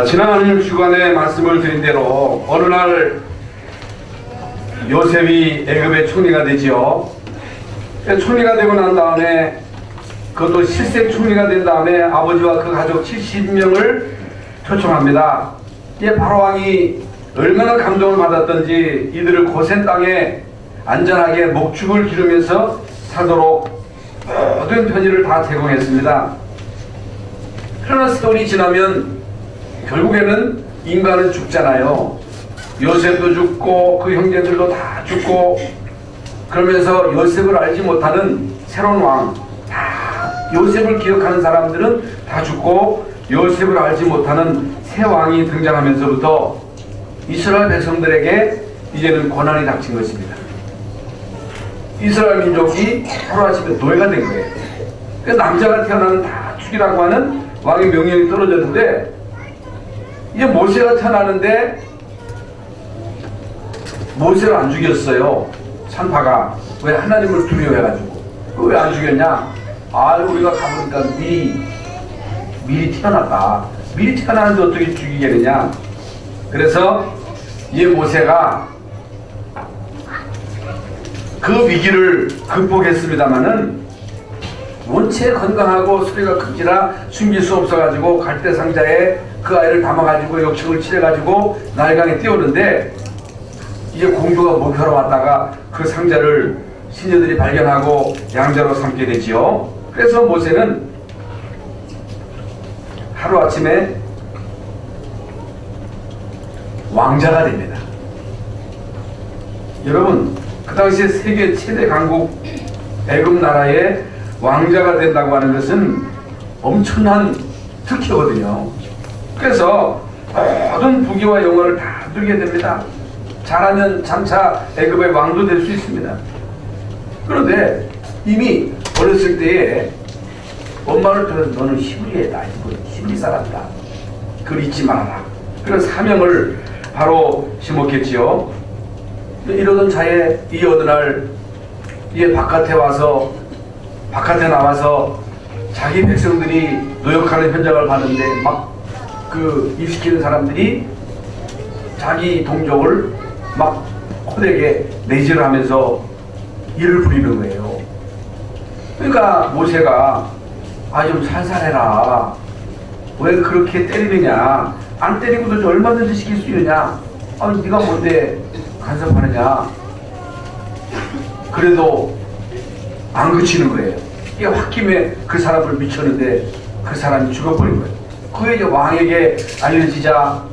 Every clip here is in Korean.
지난 주간에 말씀을 드린 대로 어느 날 요셉이 애굽의 총리가 되지요. 총리가 되고 난 다음에 그것도 실세 총리가 된 다음에 아버지와 그 가족 70명을 초청합니다. 바로왕이 얼마나 감동을 받았던지 이들을 고센 땅에 안전하게 목축을 기르면서 살도록 모든 편의를 다 제공했습니다. 그러나 세월이 지나면 결국에는 인간은 죽잖아요. 요셉도 죽고 그 형제들도 다 죽고, 그러면서 요셉을 알지 못하는 새로운 왕, 다 요셉을 기억하는 사람들은 다 죽고 요셉을 알지 못하는 새 왕이 등장하면서부터 이스라엘 백성들에게 이제는 고난이 닥친 것입니다. 이스라엘 민족이 하루아침에 노예가 된 거예요. 남자가 태어나면 다 죽이라고 하는 왕의 명령이 떨어졌는데, 이제 모세가 태어나는데 모세를 안 죽였어요. 산파가. 왜? 하나님을 두려워해가지고. 왜 안 죽였냐? 우리가 가보니까 미리 태어났다. 미리 태어나는데 어떻게 죽이겠느냐? 그래서 이 모세가 그 위기를 극복했습니다마는 원체 건강하고 소리가 크지라 숨길 수 없어가지고 갈대 상자에 그 아이를 담아가지고 역청을 칠해가지고 나일강에 띄우는데, 이제 공주가 목표로 왔다가 그 상자를 시녀들이 발견하고 양자로 삼게 되지요. 그래서 모세는 하루아침에 왕자가 됩니다. 여러분, 그 당시에 세계 최대 강국 애굽 나라의 왕자가 된다고 하는 것은 엄청난 특혜거든요. 그래서 모든 부귀와 영광을 다 누리게 됩니다. 잘하면 장차 애굽의 왕도 될 수 있습니다. 그런데 이미 어렸을 때에 엄마를 들어서 너는 히브리애다, 히브리 사람이다, 그걸 잊지 말아라, 그런 사명을 바로 심었겠지요. 이러던 차에 이 어느 날 바깥에 나와서 자기 백성들이 노역하는 현장을 봤는데, 막 일시키는 사람들이 자기 동족을 막 호되게 내질을 하면서 일을 부리는 거예요. 그러니까 모세가 좀 살살해라, 왜 그렇게 때리느냐, 안 때리고도 얼마든지 시킬 수 있느냐, 네가 뭔데 간섭하느냐. 그래도 안 그치는 거예요. 이게 홧김에 그 사람을 미쳤는데 그 사람이 죽어버린 거예요. 그게 이제 왕에게 알려지자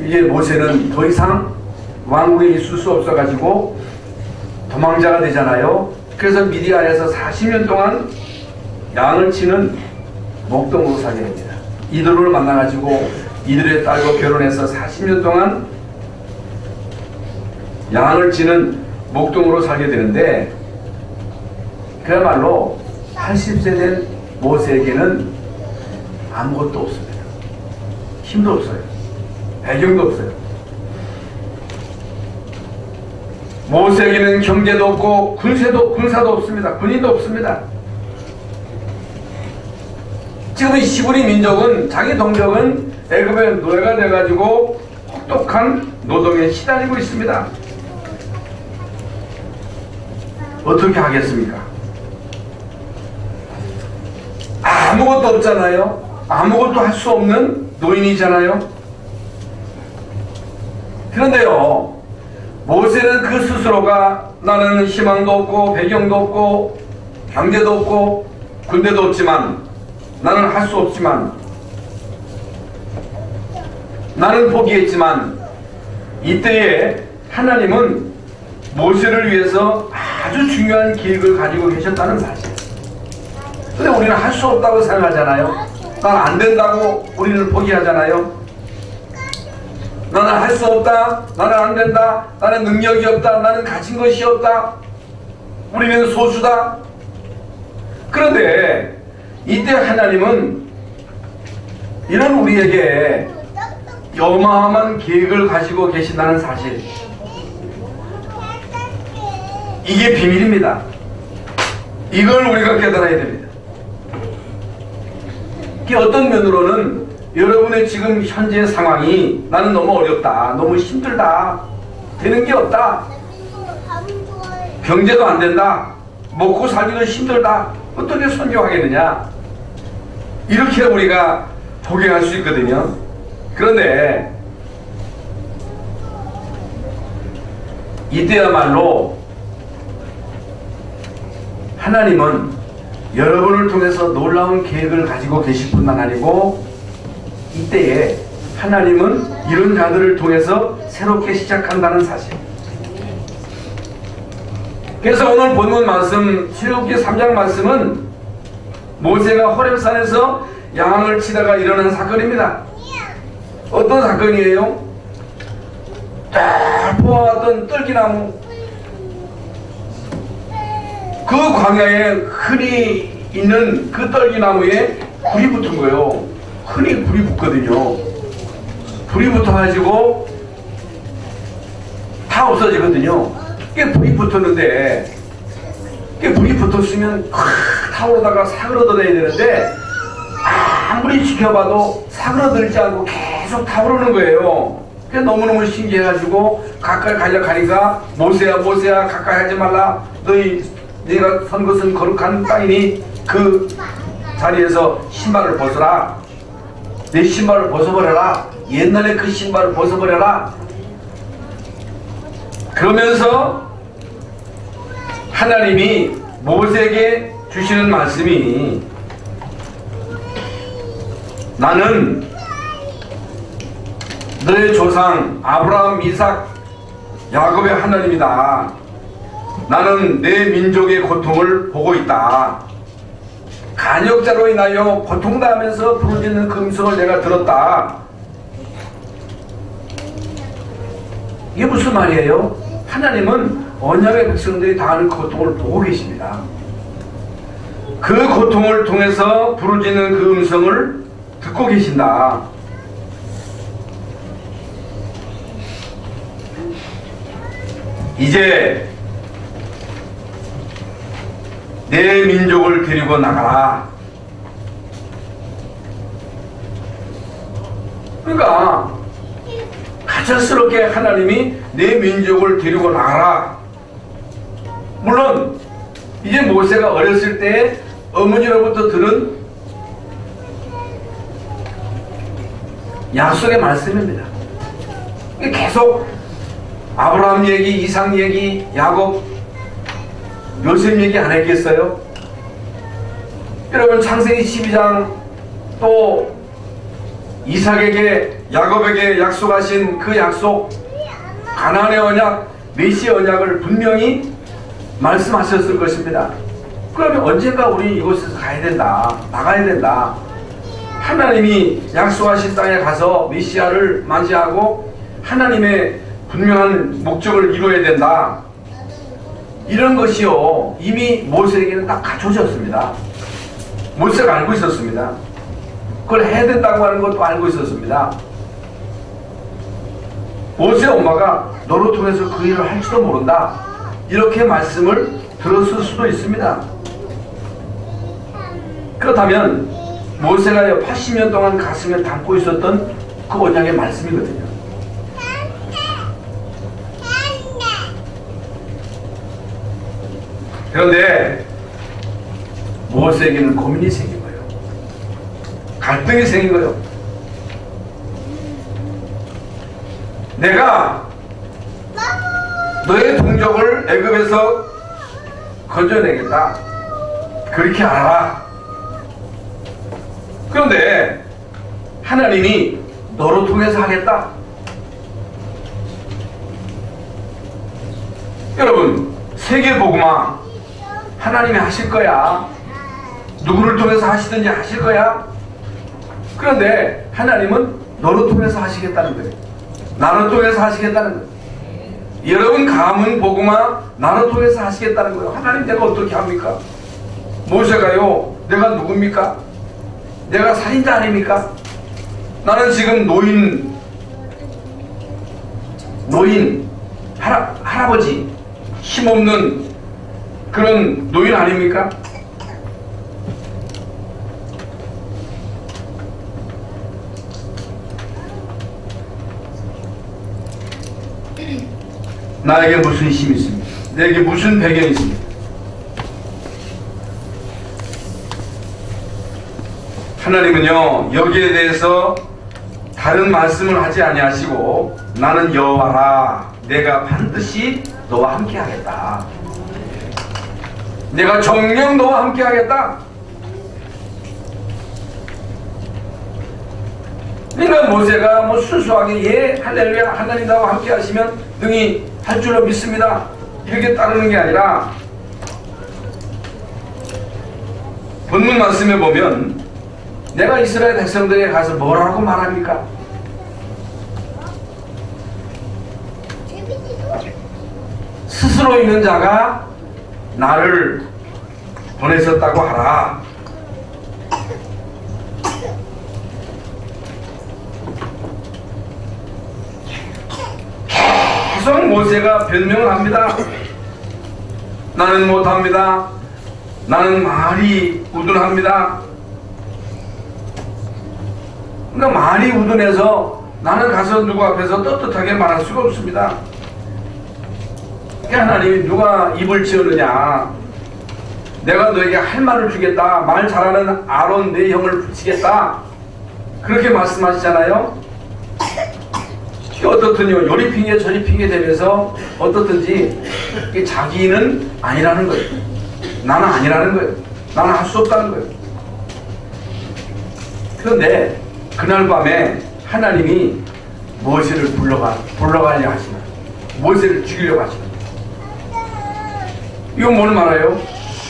이제 모세는 더 이상 왕국에 있을 수 없어가지고 도망자가 되잖아요. 그래서 미디안에서 40년 동안 양을 치는 목동으로 살게 됩니다. 이들을 만나가지고 이들의 딸과 결혼해서 40년 동안 양을 치는 목동으로 살게 되는데, 그야말로 80세 된 모세에게는 아무것도 없습니다. 힘도 없어요. 배경도 없어요. 모세에게는 경제도 없고 군사도 없습니다. 군인도 없습니다. 지금 이 히브리 민족은, 자기 동족은 애굽의 노예가 돼가지고 혹독한 노동에 시달리고 있습니다. 어떻게 하겠습니까? 아무것도 없잖아요. 아무것도 할 수 없는 노인이잖아요. 그런데요, 모세는 그 스스로가 나는 희망도 없고 배경도 없고 경제도 없고 군대도 없지만, 나는 할 수 없지만, 나는 포기했지만, 이때에 하나님은 모세를 위해서 아주 중요한 계획을 가지고 계셨다는 사실. 근데 우리는 할 수 없다고 생각하잖아요. 난 안 된다고 우리는 포기하잖아요. 나는 할 수 없다, 나는 안 된다, 나는 능력이 없다, 나는 가진 것이 없다, 우리는 소수다. 그런데 이때 하나님은 이런 우리에게 어마어마한 계획을 가지고 계신다는 사실, 이게 비밀입니다. 이걸 우리가 깨달아야 됩니다. 어떤 면으로는 여러분의 지금 현재 상황이 나는 너무 어렵다, 너무 힘들다, 되는 게 없다, 경제도 안 된다, 먹고 살기도 힘들다, 어떻게 선교하겠느냐, 이렇게 우리가 적용할 수 있거든요. 그런데 이때야말로 하나님은 여러분을 통해서 놀라운 계획을 가지고 계실 뿐만 아니고, 이때에 하나님은 이런 자들을 통해서 새롭게 시작한다는 사실. 그래서 오늘 본문 말씀, 출애굽기 3장 말씀은 모세가 호렙산에서 양을 치다가 일어난 사건입니다. 어떤 사건이에요? 딱 보아왔던 떨기나무, 그 광야에 흔히 있는 그 떨기나무에 불이 붙은 거예요. 흔히 불이 붙거든요. 불이 붙어가지고 다 없어지거든요. 이게 불이 붙었는데, 이게 불이 붙었으면 타오르다가 사그러들어야 되는데, 아무리 지켜봐도 사그러들지 않고 계속 타오르는 거예요. 그게 너무너무 신기해가지고 가까이 가려가니까 모세야 모세야 가까이 하지 말라, 네가 선 것은 거룩한 땅이니 그 자리에서 신발을 벗어라, 내 신발을 벗어버려라, 옛날에 그 신발을 벗어버려라. 그러면서 하나님이 모세에게 주시는 말씀이, 나는 너의 조상 아브라함, 이삭, 야곱의 하나님이다. 나는 내 민족의 고통을 보고 있다. 간역자로 인하여 고통당하면서 부르짖는 그 음성을 내가 들었다. 이게 무슨 말이에요? 하나님은 언약의 백성들이 당하는 고통을 보고 계십니다. 그 고통을 통해서 부르짖는 그 음성을 듣고 계신다. 이제 내 민족을 데리고 나가라. 그러니까 가차스럽게 하나님이 내 민족을 데리고 나가라. 물론 이제 모세가 어렸을 때 어머니로부터 들은 약속의 말씀입니다. 계속 아브라함 얘기, 이삭 얘기, 야곱, 요셉 얘기 안 했겠어요? 여러분, 창세기 12장 또 이삭에게, 야곱에게 약속하신 그 약속, 가나안의 언약, 메시아 언약을 분명히 말씀하셨을 것입니다. 그러면 언젠가 우리 이곳에서 가야 된다, 나가야 된다, 하나님이 약속하신 땅에 가서 메시아를 맞이하고 하나님의 분명한 목적을 이루어야 된다, 이런 것이요 이미 모세에게는 딱 갖춰졌습니다. 모세가 알고 있었습니다. 그걸 해야 된다고 하는 것도 알고 있었습니다. 모세 엄마가 너로 통해서 그 일을 할지도 모른다, 이렇게 말씀을 들었을 수도 있습니다. 그렇다면 모세가 80년 동안 가슴에 담고 있었던 그 언약의 말씀이거든요. 그런데 모세에게는 고민이 생긴 거예요. 갈등이 생긴 거예요. 내가 너의 동족을 애굽에서 건져내겠다, 그렇게 알아라. 그런데 하나님이 너로 통해서 하겠다. 여러분, 세계복음화 하나님이 하실 거야. 누구를 통해서 하시든지 하실 거야. 그런데 하나님은 너로 통해서 하시겠다는 거예요. 나를 통해서 하시겠다는 거예요. 여러분 가문 복음화 나를 통해서 하시겠다는 거예요. 하나님, 내가 어떻게 합니까? 모세가요, 내가 누굽니까? 내가 살인자 아닙니까? 나는 지금 노인 할아버지, 힘없는 그런 노인 아닙니까? 나에게 무슨 힘이 있습니까? 내게 무슨 배경이 있습니까? 하나님은요, 여기에 대해서 다른 말씀을 하지 아니하시고 나는 여호와라, 내가 반드시 너와 함께 하겠다, 내가 정녕 너와 함께 하겠다. 그러니까 모세가 뭐 순수하게 예 할렐루야 하나님 나와 함께 하시면 능히 할 줄로 믿습니다 이렇게 따르는 게 아니라, 본문 말씀에 보면 내가 이스라엘 백성들에게 가서 뭐라고 말합니까? 스스로 있는 자가 나를 보내셨다고 하라. 계속 모세가 변명을 합니다. 나는 못합니다. 나는 말이 우둔합니다. 그러니까 말이 우둔해서 나는 가서 누구 앞에서 떳떳하게 말할 수가 없습니다. 하나님이 누가 입을 지었느냐, 내가 너에게 할 말을 주겠다, 말 잘하는 아론 내 형을 붙이겠다, 그렇게 말씀하시잖아요. 어떻든요, 요리 핑계 저리 핑계 대면서 어떻든지 자기는 아니라는 거예요. 나는 아니라는 거예요. 나는 할 수 없다는 거예요. 그런데 그날 밤에 하나님이 모세를 불러가려 하시나, 모세를 죽이려고 하시나. 이건 뭘 말해요?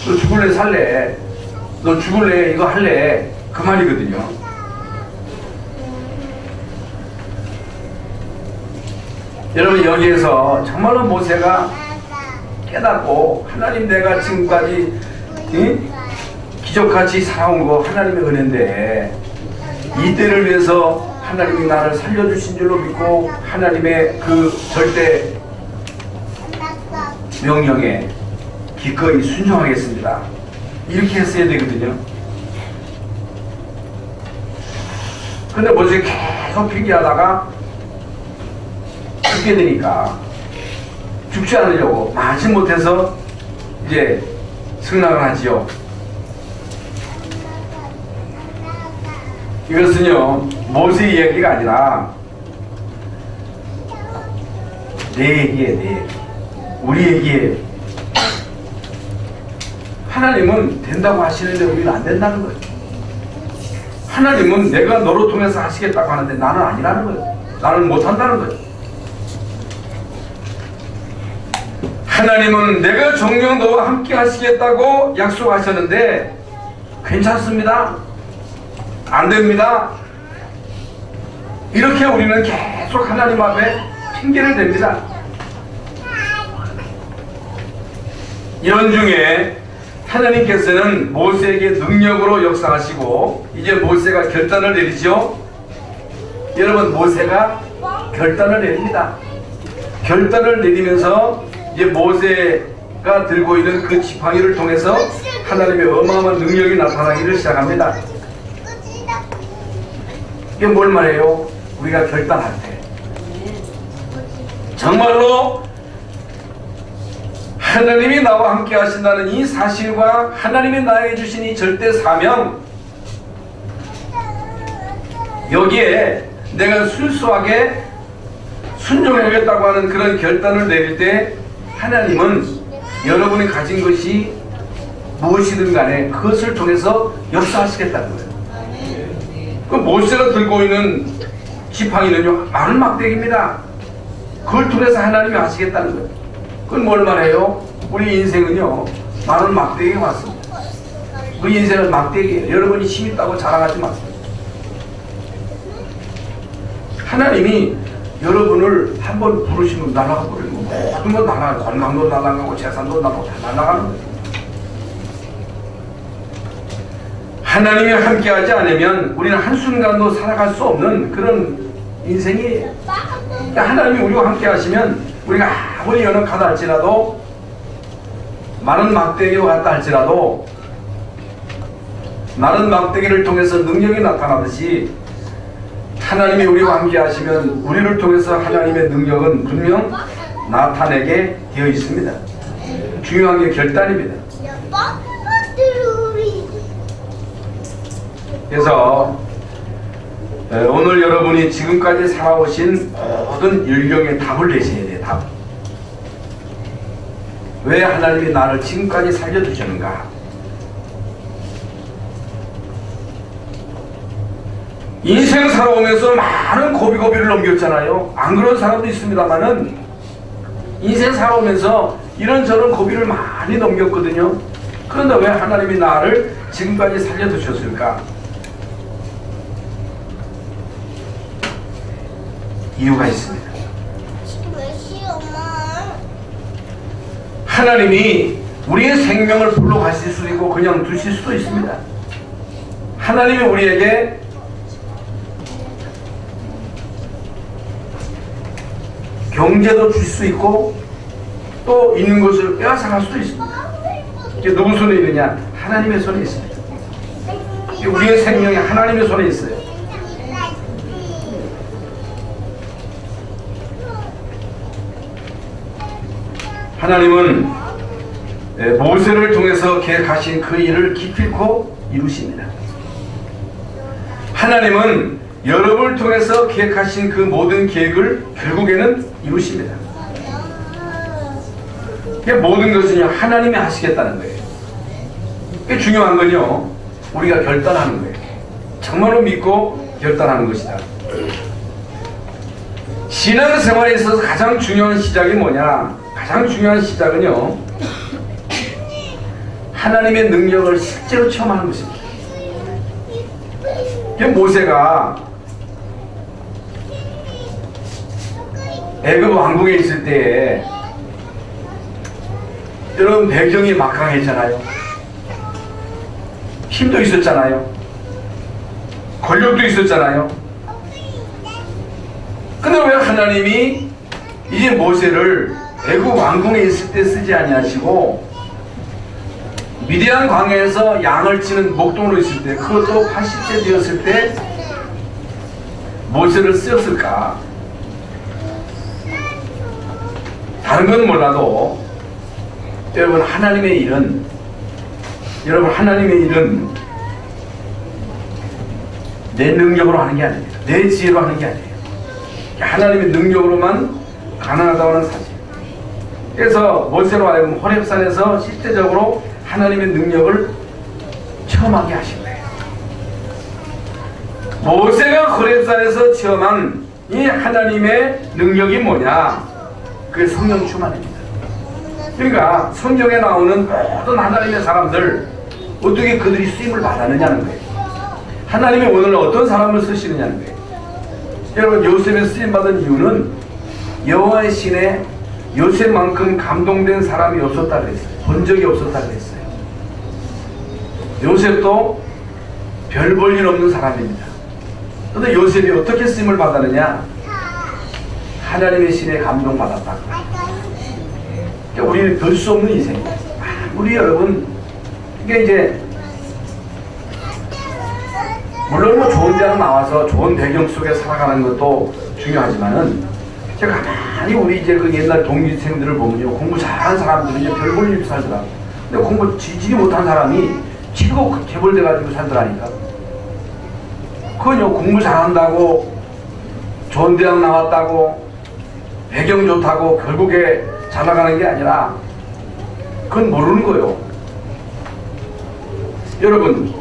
너 죽을래 살래? 너 죽을래 이거 할래? 그 말이거든요. 여러분, 여기에서 정말로 모세가 깨닫고, 하나님 내가 지금까지 기적같이 살아온 거 하나님의 은혜인데 이 때를 위해서 하나님이 나를 살려주신 줄로 믿고 하나님의 그 절대 명령에 기꺼이 순종하겠습니다, 이렇게 했어야 되거든요. 근데 모세 계속 핑계하다가 죽게 되니까 죽지 않으려고 마치 못해서 이제 승낙을 하지요. 이것은요 모세 이야기가 아니라 내 얘기예요. 내 얘기, 우리 얘기예요. 하나님은 된다고 하시는데 우리는 안 된다는 거예요. 하나님은 내가 너로 통해서 하시겠다고 하는데 나는 아니라는 거예요. 나는 못한다는 거예요. 하나님은 내가 정녕 너와 함께 하시겠다고 약속하셨는데 괜찮습니다, 안 됩니다, 이렇게 우리는 계속 하나님 앞에 핑계를 댑니다. 이런 중에 하나님께서는 모세에게 능력으로 역사하시고 이제 모세가 결단을 내리죠. 여러분, 모세가 결단을 내립니다. 결단을 내리면서 이제 모세가 들고 있는 그 지팡이를 통해서 하나님의 어마어마한 능력이 나타나기를 시작합니다. 이게 뭘 말해요? 우리가 결단할 때 정말로 하나님이 나와 함께 하신다는 이 사실과 하나님이 나에게 주신 이 절대 사명, 여기에 내가 순수하게 순종하겠다고 하는 그런 결단을 내릴 때 하나님은 여러분이 가진 것이 무엇이든 간에 그것을 통해서 역사하시겠다는 거예요. 그 모세가 들고 있는 지팡이는요 마른 막대기입니다. 그걸 통해서 하나님이 하시겠다는 거예요. 그건 뭘 말해요? 우리 인생은요 마른 막대기가 맞습니다. 그 인생은 막대기예요. 여러분이 힘 있다고 자랑하지 마세요. 하나님이 여러분을 한번 부르시면 날아가 버리고 모든 건 날아가고, 건강도 날아가고 재산도 날아가고 다 날아가는 거예요. 하나님이 함께하지 않으면 우리는 한순간도 살아갈 수 없는 그런 인생이에요. 그러니까 하나님이 우리와 함께 하시면 우리가 아무리 연약하다 할지라도, 마른 막대기와 같다 할지라도 마른 막대기를 통해서 능력이 나타나듯이 하나님이 우리와 함께 하시면 우리를 통해서 하나님의 능력은 분명 나타내게 되어 있습니다. 중요한 게 결단입니다. 그래서 오늘 여러분이 지금까지 살아오신 모든 열경의 답을 내셔야 돼요. 답. 왜 하나님이 나를 지금까지 살려두셨는가? 인생 살아오면서 많은 고비고비를 넘겼잖아요. 안 그런 사람도 있습니다만은 인생 살아오면서 이런저런 고비를 많이 넘겼거든요. 그런데 왜 하나님이 나를 지금까지 살려두셨을까? 이유가 있습니다. 하나님이 우리의 생명을 불러 가실 수도 있고 그냥 두실 수도 있습니다. 하나님이 우리에게 경제도 줄 수 있고 또 있는 것을 빼앗아갈 수도 있습니다. 이게 누구 손에 있느냐? 하나님의 손에 있습니다. 우리의 생명이 하나님의 손에 있어요. 하나님은 모세를 통해서 계획하신 그 일을 기필코 이루십니다. 하나님은 여러분을 통해서 계획하신 그 모든 계획을 결국에는 이루십니다. 모든 것은 하나님이 하시겠다는 거예요. 이게 중요한 건요, 우리가 결단하는 거예요. 정말로 믿고 결단하는 것이다. 신앙생활에 있어서 가장 중요한 시작이 뭐냐? 가장 중요한 시작은요, 하나님의 능력을 실제로 체험하는 것입니다. 모세가 애굽 왕궁에 있을 때에 여러분 배경이 막강했잖아요. 힘도 있었잖아요. 권력도 있었잖아요. 근데 왜 하나님이 이제 모세를 애굽 왕궁에 있을 때 쓰지 아니하시고 미디안 광야에서 양을 치는 목동으로 있을 때, 그것도 80세 되었을 때 모세를 쓰였을까? 다른 건 몰라도 여러분 하나님의 일은 내 능력으로 하는 게 아닙니다. 내 지혜로 하는 게 아니에요. 하나님의 능력으로만 가능하다고 하는 사실. 그래서 모세로 하여금 호렙산에서 실제적으로 하나님의 능력을 체험하게 하신 거예요. 모세가 호렙산에서 체험한 이 하나님의 능력이 뭐냐? 그게 성령 충만입니다. 그러니까 성경에 나오는 모든 하나님의 사람들, 어떻게 그들이 쓰임을 받았느냐는 거예요. 하나님이 오늘 어떤 사람을 쓰시느냐는 거예요. 여러분, 요셉의 쓰임받은 이유는 여호와의 신에 요셉만큼 감동된 사람이 없었다고 했어요. 본 적이 없었다고 했어요. 요셉도 별 볼 일 없는 사람입니다. 그런데 요셉이 어떻게 쓰임을 받았느냐? 하나님의 신에 감동받았다고. 그러니까 우리는 별 수 없는 인생. 우리 여러분, 이게 이제 물론 뭐 좋은 대학 나와서 좋은 배경 속에 살아가는 것도 중요하지만은, 제가 가만히 우리 이제 그 옛날 동기생들을 보면요, 공부 잘하는 사람들은 이제 별 볼 일 살더라. 근데 공부 지지리 못한 사람이 최고 재벌돼가지고 살더라니까. 그건요, 공부 잘한다고, 좋은 대학 나왔다고, 배경 좋다고 결국에 잘 나가는 게 아니라, 그건 모르는 거예요. 여러분,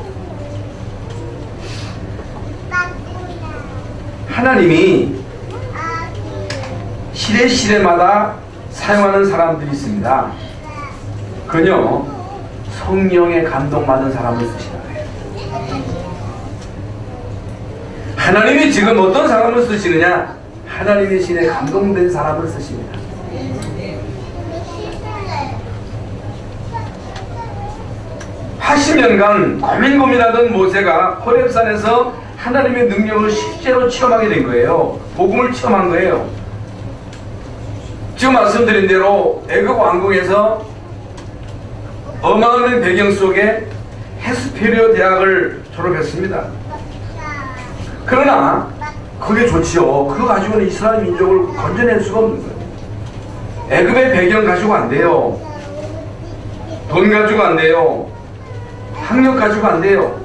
하나님이 시대마다 사용하는 사람들이 있습니다. 그건요, 성령의 감동받은 사람을 쓰시는 거예요. 하나님이 지금 어떤 사람을 쓰시느냐? 하나님의 신에 감동된 사람을 쓰십니다. (80년간) 고민하던 모세가 호렙산에서 하나님의 능력을 실제로 체험하게 된 거예요. 복음을 체험한 거예요. 지금 말씀드린 대로 애굽 왕궁에서 어마어마한 배경 속에 헤스페리오 대학을 졸업했습니다. 그러나 그게 좋지요. 그거 가지고는 이스라엘 민족을 건져낼 수가 없는 거예요. 애굽의 배경 가지고 안 돼요. 돈 가지고 안 돼요. 학력 가지고 안 돼요.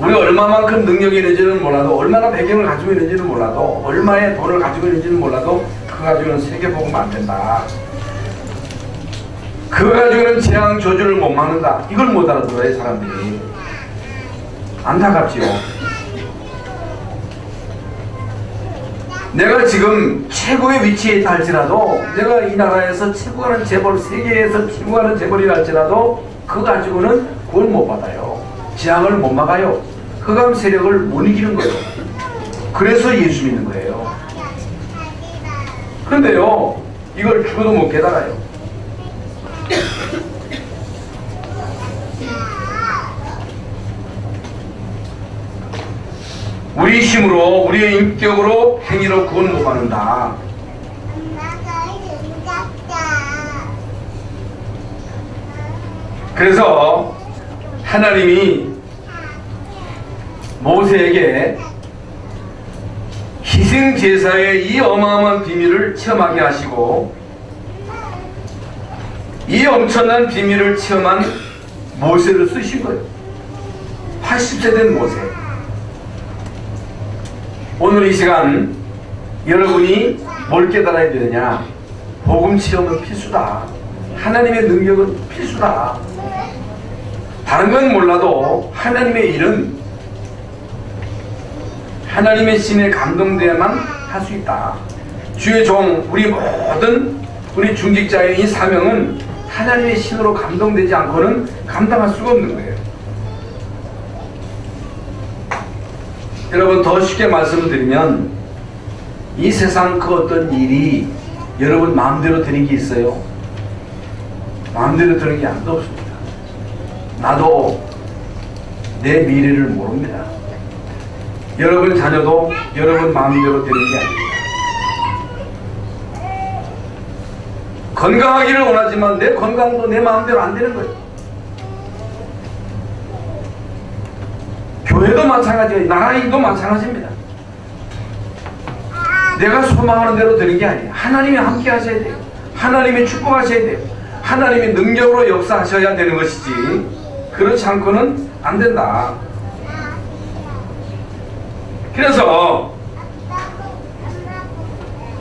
우리 얼마만큼 능력이 있는지는 몰라도, 얼마나 배경을 가지고 있는지는 몰라도, 얼마의 돈을 가지고 있는지는 몰라도 그거 가지고는 세계복음 안 된다. 그거 가지고는 재앙 저주를 못 막는다. 이걸 못 알아들어요, 사람들이. 안타깝지요. 내가 지금 최고의 위치에 있다 할지라도, 내가 이 나라에서 최고가는 재벌, 세계에서 최고가는 재벌이라 할지라도 그거 가지고는 구원 못 받아요. 재앙을 못 막아요. 흑암 세력을 못 이기는 거예요. 그래서 예수 믿는 거예요. 그런데요, 이걸 죽어도 못 깨달아요. 우리 힘으로, 우리의 인격으로, 행위로 구원 못 받는다. 그래서 하나님이 모세에게 희생제사의 이 어마어마한 비밀을 체험하게 하시고, 이 엄청난 비밀을 체험한 모세를 쓰신 거예요. 80세 된 모세. 오늘 이 시간 여러분이 뭘 깨달아야 되느냐? 복음 체험은 필수다. 하나님의 능력은 필수다. 다른 건 몰라도 하나님의 일은 하나님의 신에 감동되어야만 할 수 있다. 주의 종, 우리 모든 우리 중직자의 이 사명은 하나님의 신으로 감동되지 않고는 감당할 수가 없는 거예요. 여러분, 더 쉽게 말씀을 드리면, 이 세상 그 어떤 일이 여러분 마음대로 되는 게 있어요? 마음대로 되는 게 아무도 없습니다. 나도 내 미래를 모릅니다. 여러분 자녀도 여러분 마음대로 되는 게 아닙니다. 건강하기를 원하지만 내 건강도 내 마음대로 안 되는 거예요. 교회도 마찬가지예요. 나라도 마찬가지입니다. 내가 소망하는 대로 되는 게 아니에요. 하나님이 함께 하셔야 돼요. 하나님이 축복하셔야 돼요. 하나님이 능력으로 역사하셔야 되는 것이지, 그렇지 않고는 안 된다. 그래서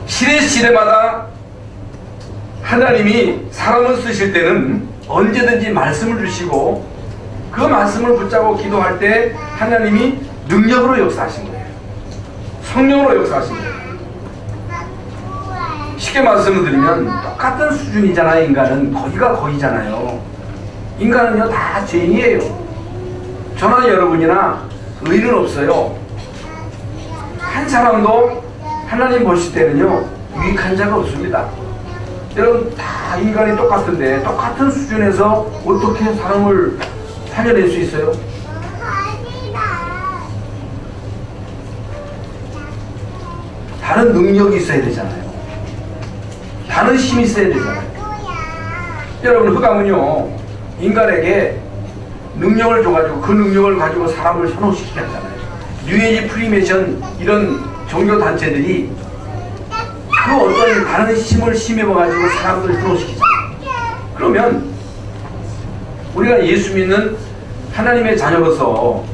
시대마다 하나님이 사람을 쓰실 때는 언제든지 말씀을 주시고, 그 말씀을 붙잡고 기도할 때 하나님이 능력으로 역사하신 거예요. 성령으로 역사하신 거예요. 쉽게 말씀을 드리면 똑같은 수준이잖아요. 인간은 거기가 거기잖아요. 인간은요 다 죄인이에요. 저나 여러분이나 의는 없어요. 한 사람도 하나님 보실 때는요 유익한 자가 없습니다. 여러분 다 인간이 똑같은데 똑같은 수준에서 어떻게 사람을 살려낼 수 있어요? 다른 능력이 있어야 되잖아요. 다른 힘이 있어야 되잖아요. 여러분, 흑암은요 인간에게 능력을 줘가지고 그 능력을 가지고 사람을 현혹시키게 하잖아요. 뉴에이지 프리메이션 이런 종교단체들이 그 어떤 다른 힘을 힘입어가지고 사람들을 현혹시키잖아요. 그러면 우리가 예수 믿는 하나님의 자녀로서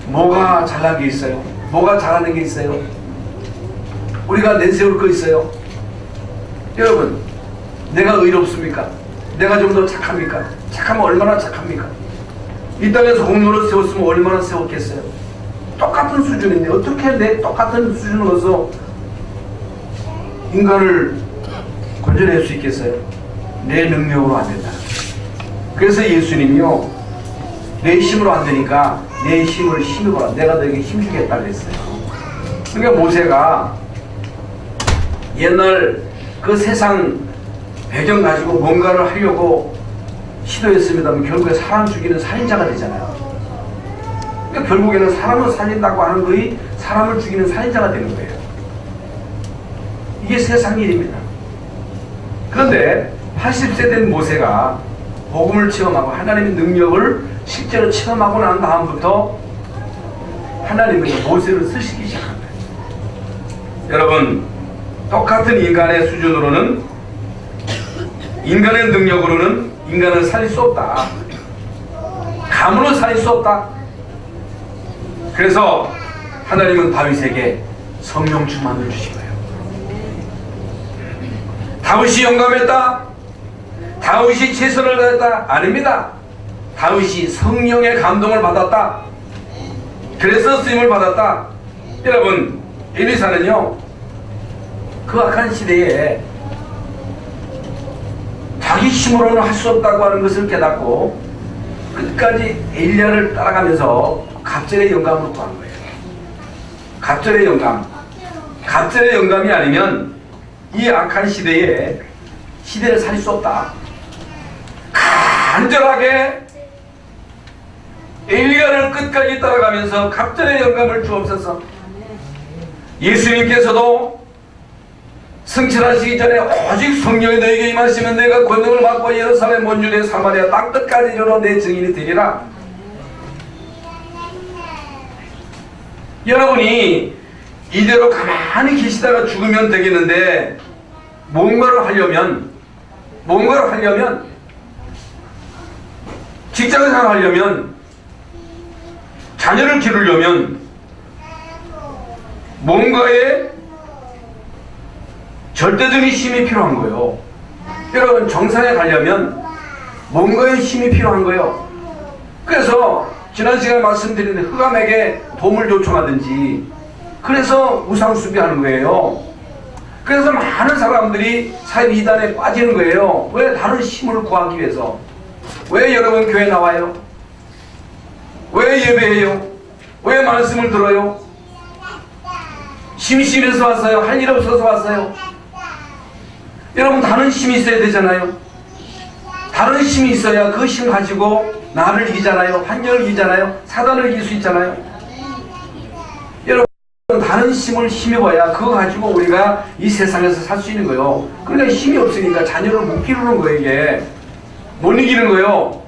뭐가 잘난 게 있어요? 뭐가 잘하는 게 있어요? 우리가 내세울 거 있어요? 여러분, 내가 의롭습니까? 내가 좀 더 착합니까? 착하면 얼마나 착합니까? 이 땅에서 공로를 세웠으면 얼마나 세웠겠어요? 똑같은 수준인데 어떻게 내 똑같은 수준으로서 인간을 건져낼 수 있겠어요? 내 능력으로 안 된다. 그래서 예수님이요, 내 힘으로 안 되니까 내 힘을 힘입어라. 내가 너에게 힘주겠다 그랬어요. 그러니까 모세가 옛날 그 세상 배경 가지고 뭔가를 하려고 시도했습니다만 결국에 사람 죽이는 살인자가 되잖아요. 그러니까 결국에는 사람을 살린다고 하는 거의 사람을 죽이는 살인자가 되는 거예요. 이게 세상 일입니다. 그런데 80세 된 모세가 복음을 체험하고 하나님의 능력을 실제로 체험하고 난 다음부터 하나님은 모세를 쓰시기 시작한 거예요. 여러분, 똑같은 인간의 수준으로는, 인간의 능력으로는 인간을 살릴 수 없다. 감으로 살릴 수 없다. 그래서 하나님은 다윗에게 성령 충만을 주신 거예요. 다윗이 용감했다? 다윗이 최선을 다했다? 아닙니다. 다윗이 성령의 감동을 받았다. 그래서 쓰임을 받았다. 여러분, 엘리사는요, 그 악한 시대에 자기 힘으로는 할 수 없다고 하는 것을 깨닫고 끝까지 엘리야를 따라가면서 갑절의 영감을 구한 거예요. 갑절의 영감. 갑절의 영감이 아니면 이 악한 시대에 시대를 살릴 수 없다. 간절하게 엘리야를 끝까지 따라가면서 갑절의 영감을 주옵소서. 예수님께서도 승천하시기 전에 오직 성령이 너에게 임하시면 내가 권능을 받고 예루살렘 온 유대 사마리아 땅 끝까지 이르러 내 증인이 되리라. 여러분이 이대로 가만히 계시다가 죽으면 되겠는데 뭔가를 하려면 직장생활 하려면 자녀를 기르려면 뭔가에 절대적인 힘이 필요한 거예요. 여러분, 정상에 가려면 뭔가의 힘이 필요한 거예요. 그래서 지난 시간에 말씀드린 흑암에게 도움을 요청하든지, 그래서 우상숭배하는 거예요. 그래서 많은 사람들이 사회 이단에 빠지는 거예요. 왜? 다른 힘을 구하기 위해서. 왜 여러분 교회 나와요? 왜 예배해요? 왜 말씀을 들어요? 심심해서 왔어요? 할 일 없어서 왔어요? 여러분, 다른 힘이 있어야 되잖아요. 다른 힘이 있어야 그 힘 가지고 나를 이기잖아요. 환경을 이기잖아요. 사단을 이길 수 있잖아요. 여러분, 다른 힘을 힘입어야 그거 가지고 우리가 이 세상에서 살 수 있는 거예요. 그러니까 힘이 없으니까 자녀를 못 기르는 거예요. 이게 못 이기는 거예요.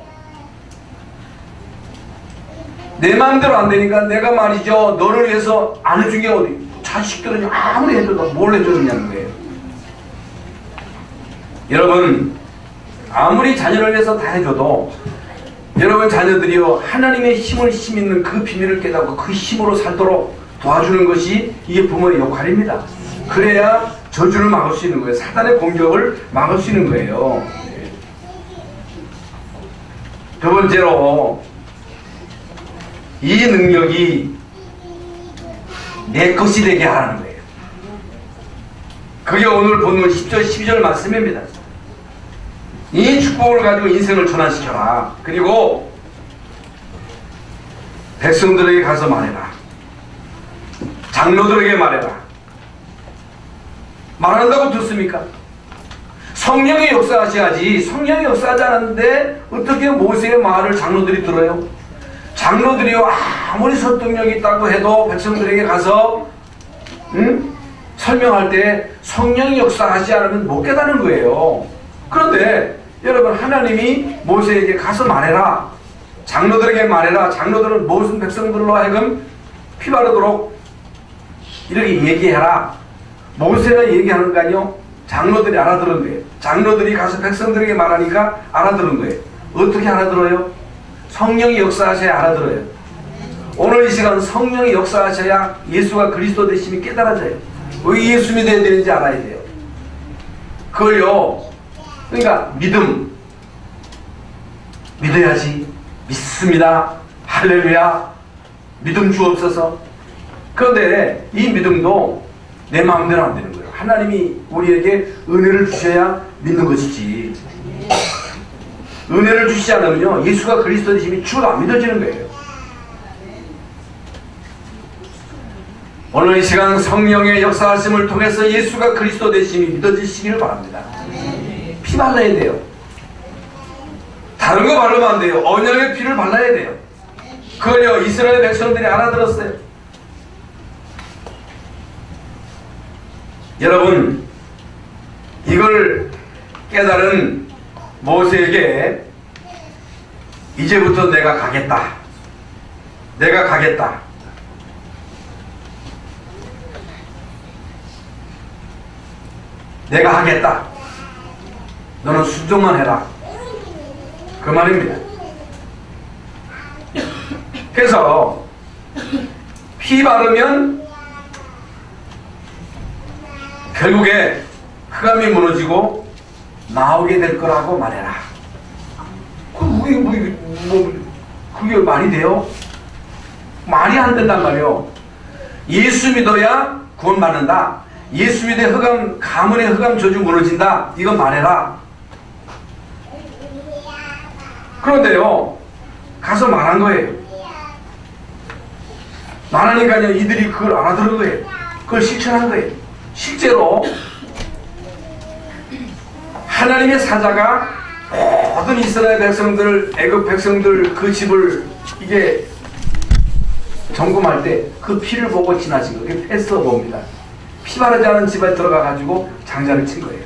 내 마음대로 안 되니까 내가 말이죠, 너를 위해서 안 해준 게 어디, 자식들은 아무리 해줘도 뭘 해주느냐는 거예요. 여러분, 아무리 자녀를 위해서 다 해줘도 여러분 자녀들이요, 하나님의 힘을 힘있는 그 비밀을 깨닫고 그 힘으로 살도록 도와주는 것이 이게 부모의 역할입니다. 그래야 저주를 막을 수 있는 거예요. 사단의 공격을 막을 수 있는 거예요. 두 번째로, 이 능력이 내 것이 되게 하라는 거예요. 그게 오늘 본문 10절 12절 말씀입니다. 이 축복을 가지고 인생을 전환시켜라. 그리고 백성들에게 가서 말해라. 장로들에게 말해라. 말한다고 듣습니까? 성령이 역사하셔야지. 성령이 역사하지 않았는데 어떻게 모세의 말을 장로들이 들어요? 장로들이요, 아무리 설득력이 있다고 해도 백성들에게 가서 설명할 때 성령이 역사하지 않으면 못 깨닫는 거예요. 그런데 여러분, 하나님이 모세에게 가서 말해라. 장로들에게 말해라. 장로들은 모든 백성들로 하여금 피 바르도록 이렇게 얘기해라. 모세가 얘기하는 거 아니요? 장로들이 알아들은 거예요. 장로들이 가서 백성들에게 말하니까 알아들은 거예요. 어떻게 알아들어요? 성령이 역사하셔야 알아들어요. 오늘 이 시간 성령이 역사하셔야 예수가 그리스도 되심이 깨달아져요. 왜 예수 믿어야 되는지 알아야 돼요. 그걸요, 그러니까 믿어야지. 믿습니다. 할렐루야. 믿음 주옵소서. 그런데 이 믿음도 내 마음대로 안 되는 거예요. 하나님이 우리에게 은혜를 주셔야 믿는 것이지. 은혜를 주시지 않으면요, 예수가 그리스도 되심이 죽어도 안 믿어지는 거예요. 오늘 이 시간 성령의 역사하심을 통해서 예수가 그리스도 되심이 믿어지시기를 바랍니다. 피 발라야 돼요. 다른 거 바르면 안 돼요. 언약의 피를 발라야 돼요. 그걸요, 이스라엘 백성들이 알아들었어요. 여러분, 이걸 깨달은 모세에게 이제부터 내가 가겠다. 내가 하겠다. 너는 순종만 해라. 그 말입니다. 그래서 피 바르면 결국에 흑암이 무너지고 나오게 될 거라고 말해라. 그게 말이 돼요? 말이 안 된단 말이에요. 예수 믿어야 구원받는다. 예수 믿어 가문의 흑암 저주 무너진다. 이거 말해라. 그런데요, 가서 말한 거예요. 말하니까요, 이들이 그걸 알아들은 거예요. 그걸 실천한 거예요. 실제로 하나님의 사자가 모든 이스라엘 백성들, 애굽 백성들 그 집을 이게 점검할 때 그 피를 보고 지나친 거예요. 그게 패스 봅니다. 피 바르지 않은 집에 들어가 가지고 장자를 친 거예요.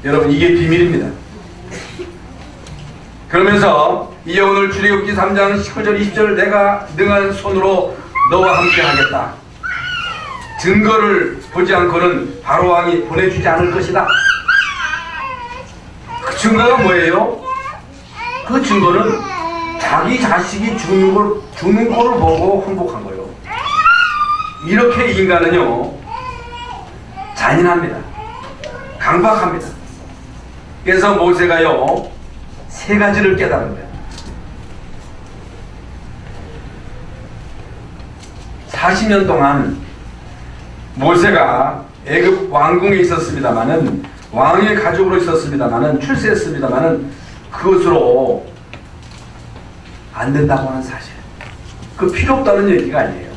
여러분, 이게 비밀입니다. 그러면서 이에 오늘 출애굽기 3장 19절 20절 내가 능한 손으로 너와 함께 하겠다. 증거를 보지 않고는 바로왕이 보내주지 않을 것이다. 그 증거가 뭐예요? 그 증거는 자기 자식이 죽는 꼴을 보고 항복한 거예요. 이렇게 인간은요, 잔인합니다. 강박합니다. 그래서 모세가요, 세 가지를 깨달은 거예요. 40년 동안 모세가 애굽 왕궁에 있었습니다마는, 왕의 가족으로 있었습니다마는, 출세했습니다마는 그것으로 안 된다고 하는 사실. 그 필요 없다는 얘기가 아니에요.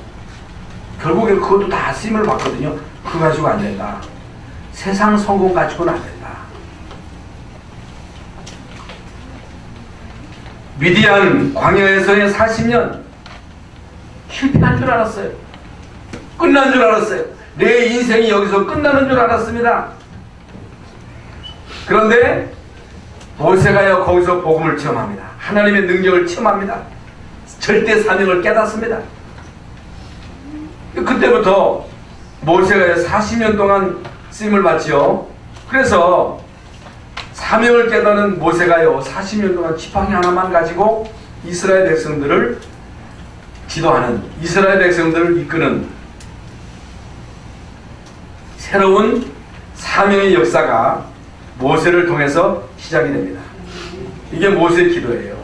결국에 그것도 다 쓰임을 받거든요. 그거 가지고 안 된다. 세상 성공 가지고는 안 된다. 미디안 광야에서의 40년 실패한 줄 알았어요. 끝난 줄 알았어요. 내 인생이 여기서 끝나는 줄 알았습니다. 그런데 모세가요, 거기서 복음을 체험합니다. 하나님의 능력을 체험합니다. 절대 사명을 깨닫습니다. 그때부터 모세가 40년 동안 쓰임을 받지요. 그래서 사명을 깨닫는 모세가요, 40년 동안 지팡이 하나만 가지고 이스라엘 백성들을 지도하는, 이스라엘 백성들을 이끄는 새로운 사명의 역사가 모세를 통해서 시작이 됩니다. 이게 모세의 기도예요.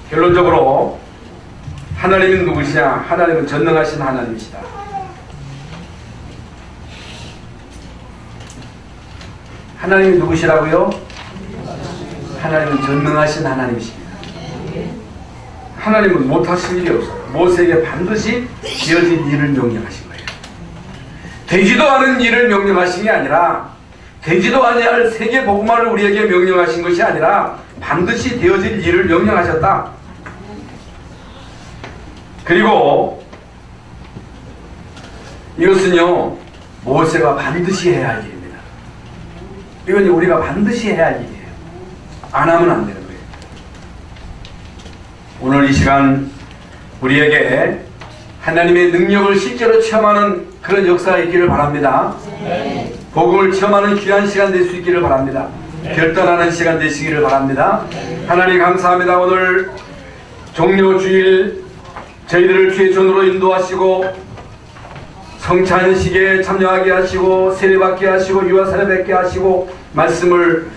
결론적으로 하나님은 누구시냐? 하나님은 전능하신 하나님이시다. 하나님이 누구시라고요? 하나님은 전능하신 하나님이십니다. 하나님은 못하실 일이 없어요. 모세에게 반드시 되어진 일을 명령하신 거예요. 되지도 않은 일을 명령하신 게 아니라, 되지도 아니할 세계 복음화를 우리에게 명령하신 것이 아니라 반드시 되어질 일을 명령하셨다. 그리고 이것은요, 모세가 반드시 해야 할 일입니다. 이건 우리가 반드시 해야 할 일이에요. 안 하면 안 되는 거예요. 오늘 이 시간 우리에게 하나님의 능력을 실제로 체험하는 그런 역사가 있기를 바랍니다. 복음을 체험하는 귀한 시간 될 수 있기를 바랍니다. 결단하는 시간 되시기를 바랍니다. 하나님 감사합니다. 오늘 종료 주일 저희들을 주의 전으로 인도하시고 성찬식에 참여하게 하시고 세례받게 하시고 유아세례 뵙게 하시고 말씀을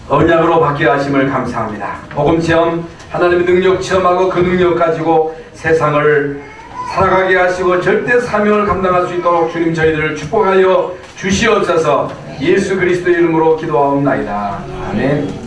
언약으로 받게 하심을 감사합니다. 복음체험, 하나님의 능력 체험하고 그 능력 가지고 세상을 살아가게 하시고 절대 사명을 감당할 수 있도록 주님 저희들을 축복하여 주시옵소서. 예수 그리스도의 이름으로 기도하옵나이다. 아멘.